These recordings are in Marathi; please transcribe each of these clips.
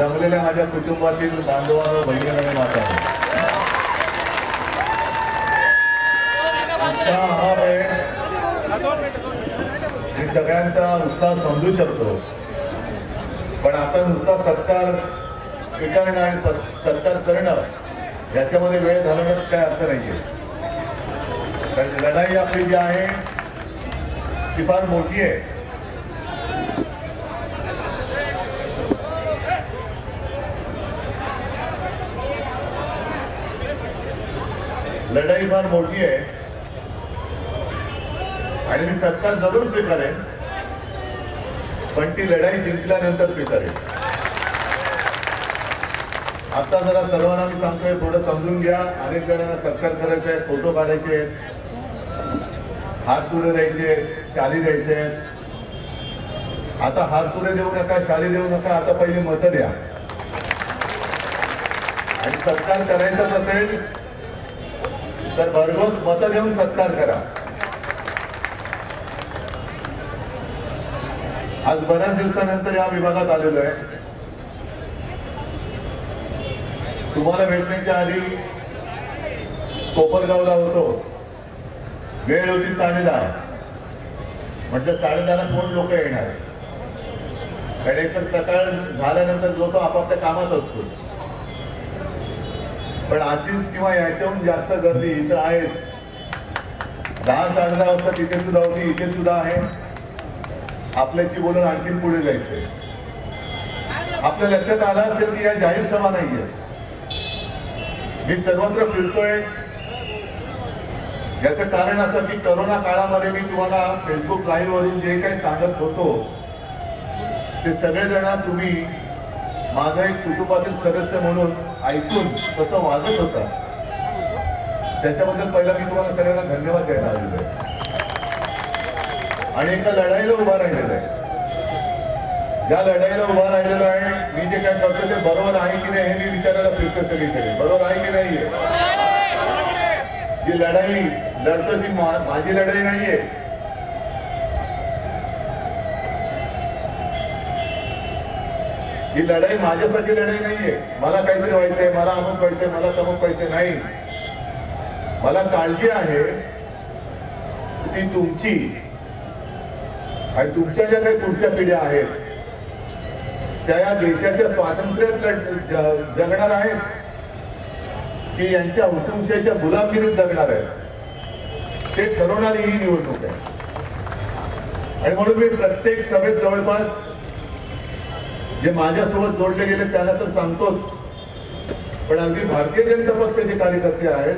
जमलेल्या माझ्या कुटुंबातील बांधवांनो, बहिणी आणि मातांनो, उत्साह हा आहे, मी सगळ्यांचा उत्साह समजू शकतो, पण आता नुसता सत्कार स्वीकारणं आणि सत्कार करणं याच्यामध्ये वेळ घालवण्यात काय अर्थ नाहीये. कारण लढाई आपली जी आहे ती फार मोठी आहे. लढाई फार मोठी आहे आणि मी सत्कार जरूर स्वीकारेन, पण ती लढाई जिंकल्यानंतर स्वीकारेन. आता जरा सर्वांना मी सांगतोय, थोडं समजून घ्या. अनेक जणांना सत्कार करायचे आहेत, फोटो काढायचे आहेत, हात पुढे द्यायचे, शाली द्यायचे. आता हात पुढे देऊ नका, शाली देऊ नका, आता पहिली मतं द्या. आणि सत्कार करायचाच असेल तर भरघोस मतं देऊन सत्कार करा. आज बऱ्याच दिवसानंतर या विभागात आलेलो आहे. तुम्हाला भेटण्याच्या आधी कोपरगावला होतो. वेळ होती 10:30. म्हटलं 10:30ला कोण लोक येणार, कारण एकतर सकाळ झाल्यानंतर जो तो आपापल्या कामात असतो. पण अशीच किंवा याच्याहून जास्त गर्दी इथं आहेच. 10-10:30 वाजता तिथे सुद्धा होती, इथे सुद्धा आहे. आपल्याशी बोलून आणखीन पुढे जायचंय. आपल्या लक्षात आलं असेल की या जाहीर सभा नाहीये. मी सर्वत्र फिरतोय. याचं कारण असं की करोना काळामध्ये मी तुम्हाला फेसबुक लाईव्ह वरून जे काही सांगत होतो ते सगळेजण तुम्ही माझा एक कुटुंबातील सदस्य म्हणून ऐकून तसं वागत होता. त्याच्याबद्दल पहिला मी तुम्हाला सगळ्यांना धन्यवाद द्यायला आलेलो आहे आणि एका लढाईला उभा राहिलेलो आहे. ज्या लढाईला उभा राहिलेलो आहे, मी जे काय करतो ते बरोबर आहे की नाही हे मी विचारायला फिरतो सगळीकडे. बरोबर आहे की नाहीये? जी लढाई लढतो ती माझी लढाई नाहीये. ही लढाई माझ्यासाठी लढाई नाहीये. मला काहीतरी व्हायचंय, मला अमुक व्हायचंय, मला तमुक व्हायचंय, नाही. मला काळजी आहे ती तुमची आणि तुमच्या ज्या काही पुढच्या पिढ्या आहेत त्या या देशाच्या स्वातंत्र्यात जगणार आहेत की यांच्या हुकुमशाहीच्या गुलामगिरीत जगणार आहेत ते ठरवणारी ही निवडणूक आहे. आणि म्हणून मी प्रत्येक सभेत जवळपास जे माझ्यासोबत जोडले गेले त्यांना तर सांगतोच, पण अगदी भारतीय जनता पक्षाचे कार्यकर्ते आहेत,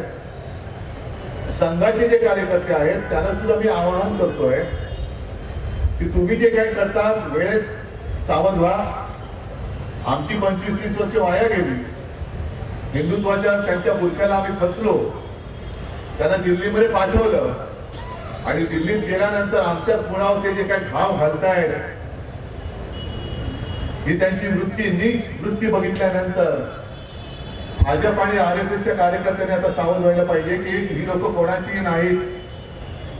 संघाचे जे कार्यकर्ते आहेत त्यांना सुद्धा मी आवाहन करतोय की तुम्ही जे काय करता वेळेत सावध व्हा. आमची 25-30 वर्ष वाया गेली. हिंदुत्वाच्या त्यांच्या बुरख्याला आम्ही फसलो. त्यांना दिल्लीमध्ये पाठवलं आणि दिल्लीत गेल्यानंतर आमच्याच मुळावर ते जे काय घाव घालतायत ही त्यांची वृत्ती, नीच वृत्ती बघितल्यानंतर भाजप आणि RSSच्या कार्यकर्त्यांनी आता सावध व्हायला पाहिजे की ही लोक कोणाची नाहीत.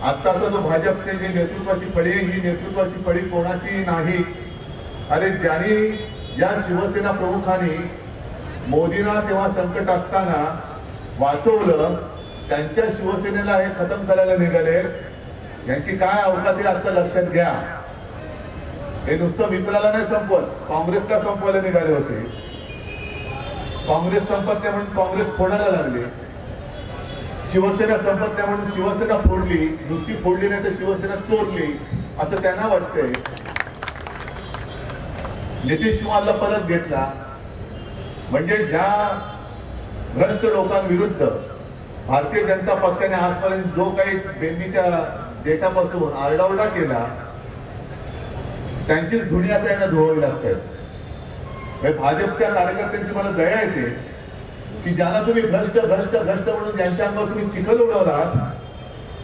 आत्ताचा जो भाजपचे जे नेतृत्वाची फळी ही नेतृत्वाची फळी कोणाची नाही. अरे ज्यांनी या शिवसेना प्रमुखांनी मोदींना तेव्हा संकट असताना वाचवलं त्यांच्या शिवसेनेला हे खतम करायला निघाले. यांची काय अवकाश आहे आता लक्षात घ्या. हे नुसतं मित्राला नाही संपवत, काँग्रेसला संपवायला निघाले होते. काँग्रेस संपत नाही म्हणून काँग्रेस फोडायला लागले. शिवसेना संपत नाही म्हणून शिवसेना फोडली. नुसती फोडली नाही तर शिवसेना चोरली असं त्यांना वाटतंय. नितीश कुमारला परत घेतला म्हणजे ज्या भ्रष्ट लोकांविरुद्ध भारतीय जनता पक्षाने आजपर्यंत जो काही बेंबीच्या डेटापासून आरडाओरडा केला त्यांचीच धुणी आता यांना धुवावी लागते. भाजपच्या कार्यकर्त्यांची मला दया येते की ज्यांना तुम्ही भ्रष्ट भ्रष्ट भ्रष्ट म्हणून ज्यांच्या अंगावर तुम्ही चिखल उडवलात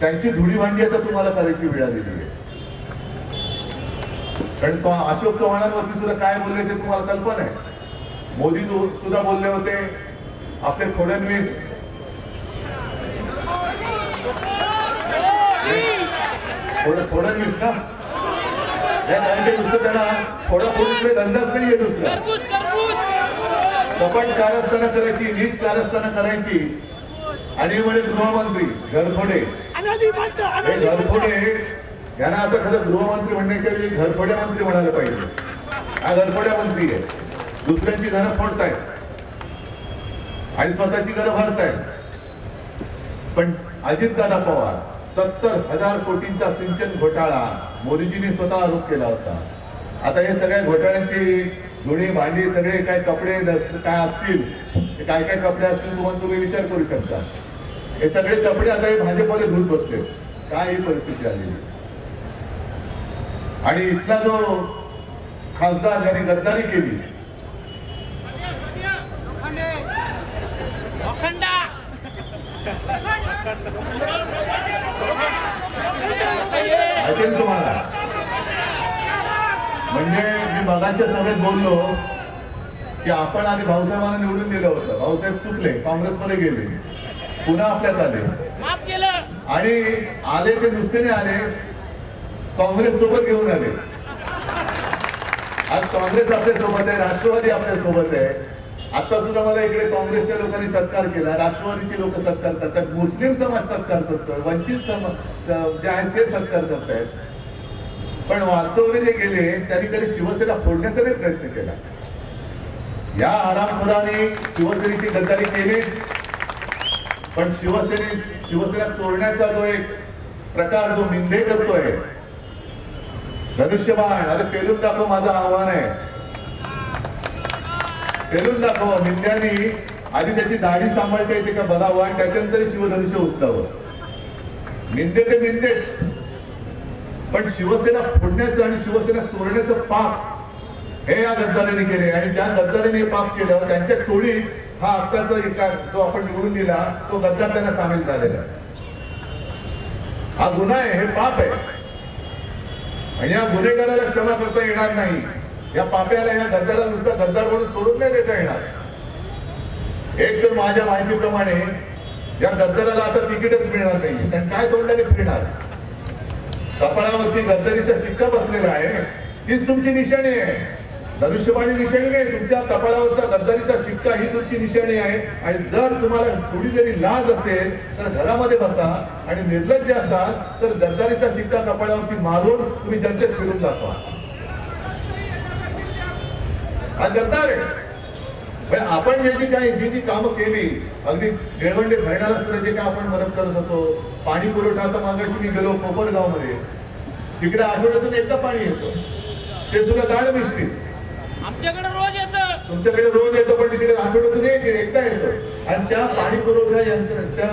त्यांची धुळी भांडी आता तुम्हाला करायची वेळ आलेली आहे. कारण अशोक चव्हाणांवरती सुद्धा काय बोलले ते तुम्हाला कल्पना आहे. मोदी सुद्धा बोलले होते, आपले फडणवीस फडणवीस ना कारण ते नुसतं त्यांना फोडाफोडीतले धंदाच नाहीये दुसरा. कपट कारस्थानं करायची, नीच कारस्थानं करायची. आणि म्हणे गृहमंत्री घरफोडे, हे घरफोडे यांना आता खरं गृहमंत्री म्हणण्याच्या वेळी घरफोड्या मंत्री म्हणायला पाहिजे. हा घरफोड्या मंत्री आहे, दुसऱ्यांची घरं फोडतायत आणि स्वतःची घरं भरतायत. पण अजितदादा पवार 70,000 कोटींचा सिंचन घोटाळा मोदीजींनी स्वतः आरोप केला होता. आता हे सगळ्या घोटाळ्यांची धुणी भांडी सगळे काय कपडे काय असतील, काय काय कपडे असतील तुम्ही विचार करू शकता. हे सगळे कपडे आता हे भाजपमध्ये धुत बसले. काय ही परिस्थिती आली. आणि इथला जो खासदार ज्याने गद्दारी केली, ऐकेल तुम्हाला, म्हणजे मी मगाच्या सभेत बोललो की आपण आधी भाऊसाहेबांना निवडून दिलं होतं, भाऊसाहेब चुकले, काँग्रेसमध्ये गेले, पुन्हा आपल्यात आले आणि आले ते नुसते नाही आले, काँग्रेस सोबत घेऊन आले. आज काँग्रेस आपल्या सोबत आहे, राष्ट्रवादी आपल्या सोबत आहे. आता सुद्धा मला इकडे काँग्रेसच्या लोकांनी सत्कार केला, राष्ट्रवादीचे लोक सत्कार करतात, मुस्लिम समाज सत्कार करतोय, वंचित समाज जे आहेत ते सत्कार करतायत. पण वास्तवने जे गेले त्यांनी कधी शिवसेना फोडण्याचा नाही प्रयत्न केला. या आरामखोरांनी शिवसेनेची गद्दारी केली. पण शिवसेना चोरण्याचा जो एक प्रकार जो मिंदे करतोय, धनुष्यबाण, अरे पेलून दाखव, माझं आव्हान आहे, पेलून दाखव. मिंद्यांनी आधी त्याची दाढी सांभाळता येते का बघावं आणि त्याच्यानंतर शिवधनुष्य उचलावं. मिंदे ते मिंदेच, पण शिवसेना फोडण्याचं आणि शिवसेना चोरण्याचं पाप हे या गद्दारांनी केले. आणि ज्या गद्दारांनी हे पाप केलं त्यांच्या टोळीत हा आत्ताचा जो आपण निवडून दिला तो गद्दार त्यांना सामील झालेला आहे. हा गुन्हा आहे, हे पाप आहे आणि या गुन्हेगाराला क्षमा करता येणार नाही. या पाप्याला, या गद्दाराला नुसता गद्दार म्हणून सोडून नाही देता येणार. एक तर माझ्या माहितीप्रमाणे या गद्दाराला आता तिकीटच मिळणार नाही, कारण काय तोंडाने फिरणार. कपाळावरती गद्दारीचा शिक्का बसलेला आहे, तीच तुमची निशाणी आहे. धनुष्यबाणी निशाणी नाही, तुमच्या कपाळावरचा गद्दारीचा शिक्का ही तुमची निशाणी आहे. आणि जर तुम्हाला थोडी जरी लाज असेल तर घरामध्ये बसा आणि निर्लज्ज असाल तर गद्दारीचा शिक्का कपाळावरती मारून तुम्ही जनतेत फिरून दाखवा. हा गद्दार आहे. पण आपण जी कामं केली, अगदी निळवंडे भरणारा सुद्धा जे काय आपण मदत करत होतो, पाणी पुरवठा, आता मागाशी मी गेलो कोपरगाव मध्ये, तिकडे आठवड्यातून एकदा पाणी येतं, ते सुद्धा गाळ मिश्रित. आमच्याकडे रोज येतं, तुमच्याकडे रोज येतं, पण तिकडे आठवड्यातून एकदा येतं. आणि त्या पाणी पुरवठा त्या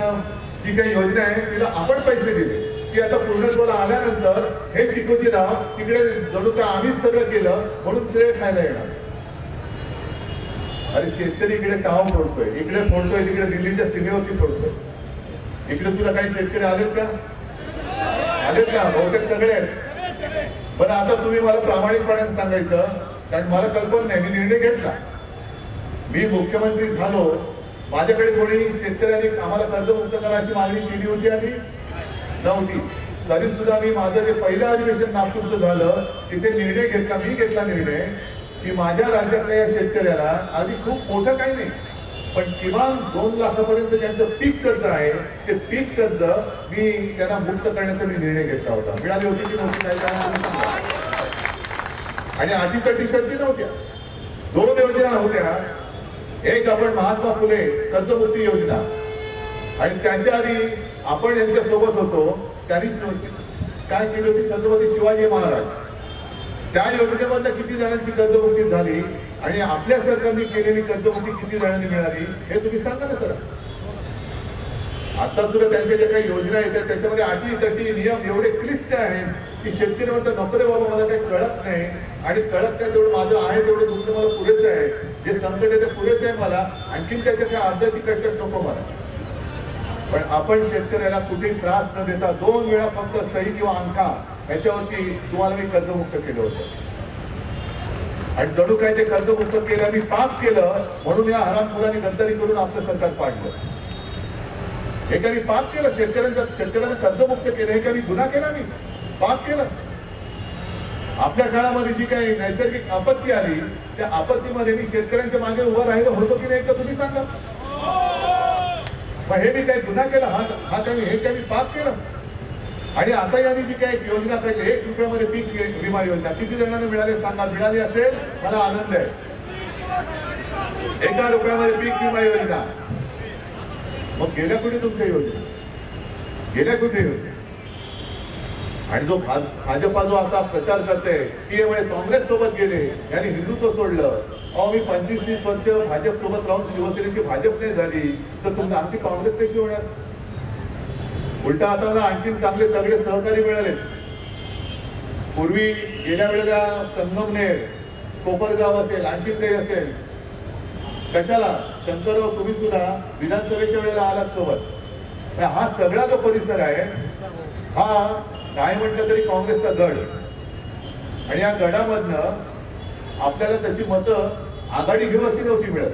जी काही योजना आहे तिला आपण पैसे दिले की आता पूर्णत्वाला आल्यानंतर हे टिकोजी राव तिकडे जणू काय आम्हीच सगळं केलं म्हणून श्रेय खायला येणार. अरे शेतकरी इकडे काव फोडतोय, इकडे फोडतोय, तिकडे दिल्लीच्या सीमेवरती फोडतोय. इकडे सुद्धा काही शेतकरी आलेत का? आलेत का? बहुतेक सगळे आहेत. बरं, आता तुम्ही मला प्रामाणिकपणे सांगायचं, कारण मला कल्पना नाही, मी निर्णय घेतला, मी मुख्यमंत्री झालो, माझ्याकडे कोणी शेतकऱ्यांनी आम्हाला कर्जमुक्त करा अशी मागणी केली होती आधी नव्हती. तरी सुद्धा मी माझं जे पहिलं अधिवेशन नागपूरचं झालं तिथे निर्णय घेतला, मी घेतला निर्णय की माझ्या राज्यातल्या या शेतकऱ्याला आधी खूप मोठं काही नाही पण किमान 2 लाखापर्यंत ज्यांचं पीक कर्ज आहे ते पीक कर्ज मी त्यांना मुक्त करण्याचा मी निर्णय घेतला होता. मिळाली होती की नव्हती काय सांगा. आणि अटीतटी शर्ती नव्हत्या. 2 योजना होत्या. एक आपण महात्मा फुले कर्जमुक्ती योजना आणि त्याच्या आधी आपण यांच्या सोबत होतो त्यांनी काय केली होती, छत्रपती शिवाजी महाराज. त्या योजनेमधल्या किती जणांची कर्जमुक्ती झाली आणि आपल्या सरकारने केलेली कर्जमुक्ती किती जणांनी मिळाली हे तुम्ही सांगा ना सर. आता सुद्धा त्यांच्या ज्या काही योजना येतात त्याच्यामध्ये अटी-तटी नियम एवढे क्लिष्ट आहेत की शेतकरी म्हणतात नको रे बाबा, मला काही कळत नाही आणि कळत नाही तेवढं माझं आहे तेवढं दुःख मला पुरेसं आहे, जे संकट आहे ते पुरेसं आहे मला, आणखीन त्याच्या काही अर्ध्याची कटकट नको मला. पण आपण शेतकऱ्याला कुठेही त्रास न देता 2 वेळा फक्त सही किंवा अंगठा याच्यावरती तुम्हाला मी कर्जमुक्त केलं होतं आणि जणू काय ते कर्जमुक्त केलं मी पाप केलं म्हणून या हरामखोरांनी गद्दारी करून आपलं सरकार पाडलं. हे काही पाप केलं, शेतकऱ्यांना कर्जमुक्त केलं, हे काही गुन्हा केला, मी पाप केलं. आपल्या काळामध्ये जी काही नैसर्गिक आपत्ती आली त्या आपत्तीमध्ये मी शेतकऱ्यांच्या मागे उभा राहिलो होतो की नाही का तुम्ही सांगा. मग हे मी काही गुन्हा केला हा काही मी पाप केलं. आणि आता यांनी जी काही योजना काढली 1 रुपयामध्ये पीक विमा योजना किती जणांना मिळाले सांगा. मिळाली असेल मला आनंद आहे. 1 रुपयामध्ये पीक विमा योजना. मग गेल्या कुठे तुमच्या योजना गेल्या कुठे योजना. आणि जो भाजपा जो आता प्रचार करते की यामुळे काँग्रेस सोबत गेले यांनी हिंदुत्व सोडलं. अहो मी 25-30 वर्ष भाजप सोबत राहून शिवसेनेची भाजप नाही झाली तर तुमची आमची काँग्रेस कशी होणार. उलटा आता मला आणखीन चांगले तगडे सहकारी मिळाले. पूर्वी गेल्या वेळेला संगमनेर कोपरगाव असेल आणखीन काही असेल कशाला शंकरराव तुम्ही सुद्धा विधानसभेच्या वेळेला आलात सोबत. हा सगळा जो परिसर आहे हा काय म्हटलं तरी काँग्रेसचा गड. आणि या गडामधनं आपल्याला तशी मतं आघाडी घेऊ अशी नव्हती मिळत.